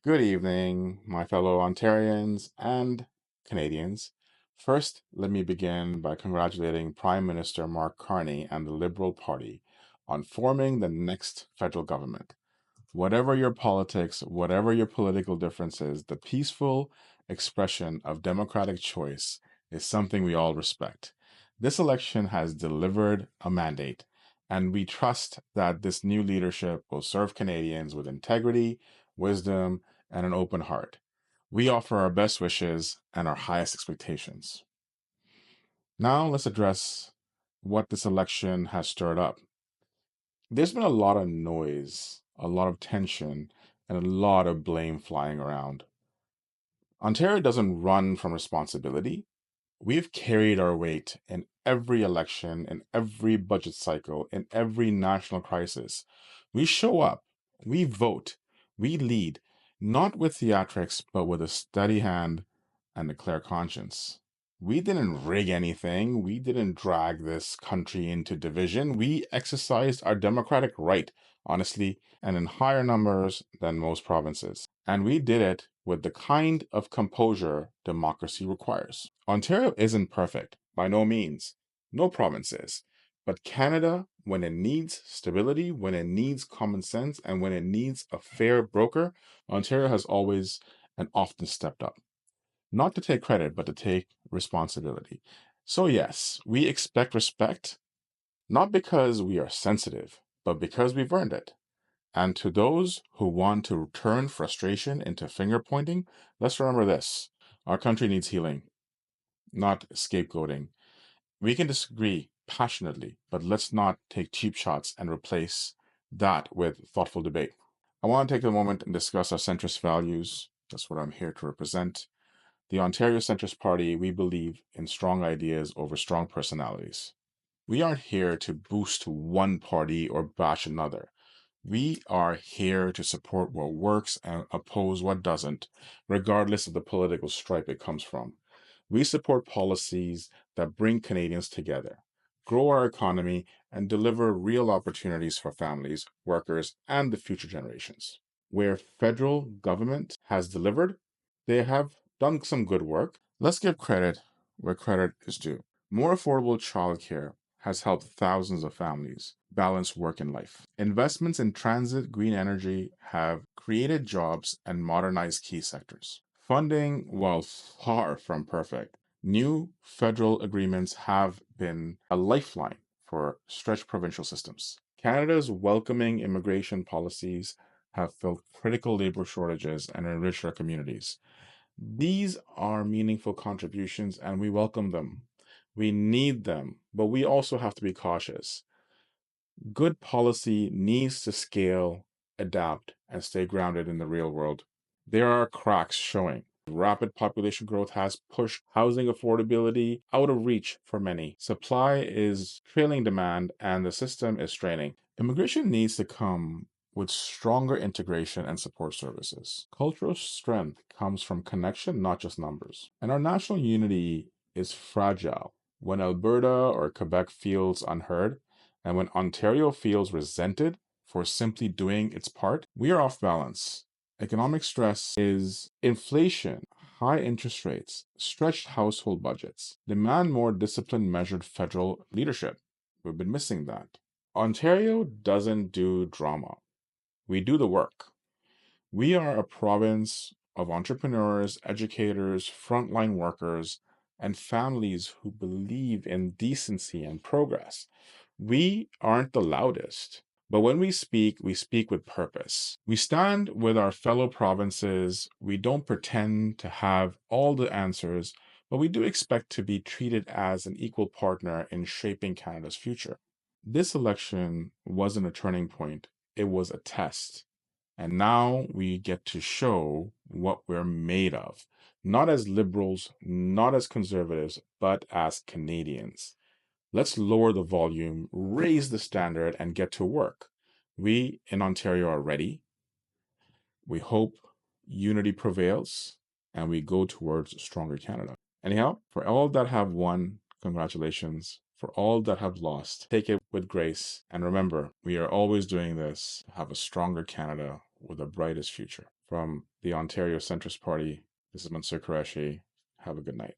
Good evening, my fellow Ontarians and Canadians. First, let me begin by congratulating Prime Minister Mark Carney and the Liberal Party on forming the next federal government. Whatever your politics, whatever your political differences, the peaceful expression of democratic choice is something we all respect. This election has delivered a mandate, and we trust that this new leadership will serve Canadians with integrity, wisdom, and an open heart. We offer our best wishes and our highest expectations. Now, let's address what this election has stirred up. There's been a lot of noise, a lot of tension, and a lot of blame flying around. Ontario doesn't run from responsibility. We've carried our weight in every election, in every budget cycle, in every national crisis. We show up, we vote, we lead, not with theatrics, but with a steady hand and a clear conscience. We didn't rig anything. We didn't drag this country into division. We exercised our democratic right, honestly, and in higher numbers than most provinces. And we did it with the kind of composure democracy requires. Ontario isn't perfect, by no means. No province is. But Canada, when it needs stability, when it needs common sense, and when it needs a fair broker, Ontario has always and often stepped up. Not to take credit, but to take responsibility. So, yes, we expect respect, not because we are sensitive, but because we've earned it. And to those who want to turn frustration into finger pointing, let's remember this. Our country needs healing, not scapegoating. We can disagree passionately, but let's not take cheap shots and replace that with thoughtful debate. I want to take a moment and discuss our centrist values. That's what I'm here to represent. The Ontario Centrist Party, we believe in strong ideas over strong personalities. We aren't here to boost one party or bash another. We are here to support what works and oppose what doesn't, regardless of the political stripe it comes from. We support policies that bring Canadians together, grow our economy, and deliver real opportunities for families, workers, and the future generations. Where federal government has delivered, they have done some good work. Let's give credit where credit is due. More affordable childcare has helped thousands of families balance work and life. Investments in transit, green energy have created jobs and modernized key sectors. Funding, while far from perfect, new federal agreements have been a lifeline for stretched provincial systems. Canada's welcoming immigration policies have filled critical labor shortages and enriched our communities. These are meaningful contributions and we welcome them. We need them, but we also have to be cautious. Good policy needs to scale, adapt, and stay grounded in the real world. There are cracks showing. Rapid population growth has pushed housing affordability out of reach for many. Supply is trailing demand and the system is straining. Immigration needs to come with stronger integration and support services. Cultural strength comes from connection, not just numbers. And our national unity is fragile. When Alberta or Quebec feels unheard, and when Ontario feels resented for simply doing its part, we are off balance. Economic stress is inflation, high interest rates, stretched household budgets, demand more disciplined, measured federal leadership. We've been missing that. Ontario doesn't do drama. We do the work. We are a province of entrepreneurs, educators, frontline workers, and families who believe in decency and progress. We aren't the loudest, but when we speak with purpose. We stand with our fellow provinces. We don't pretend to have all the answers, but we do expect to be treated as an equal partner in shaping Canada's future. This election wasn't a turning point, it was a test. And now we get to show what we're made of, not as liberals, not as conservatives, but as Canadians. Let's lower the volume, raise the standard, and get to work. We in Ontario are ready. We hope unity prevails and we go towards a stronger Canada. Anyhow, for all that have won, congratulations. For all that have lost, take it with grace. And remember, we are always doing this to have a stronger Canada with the brightest future. From the Ontario Centrist Party, this is Mansoor Qureshi. Have a good night.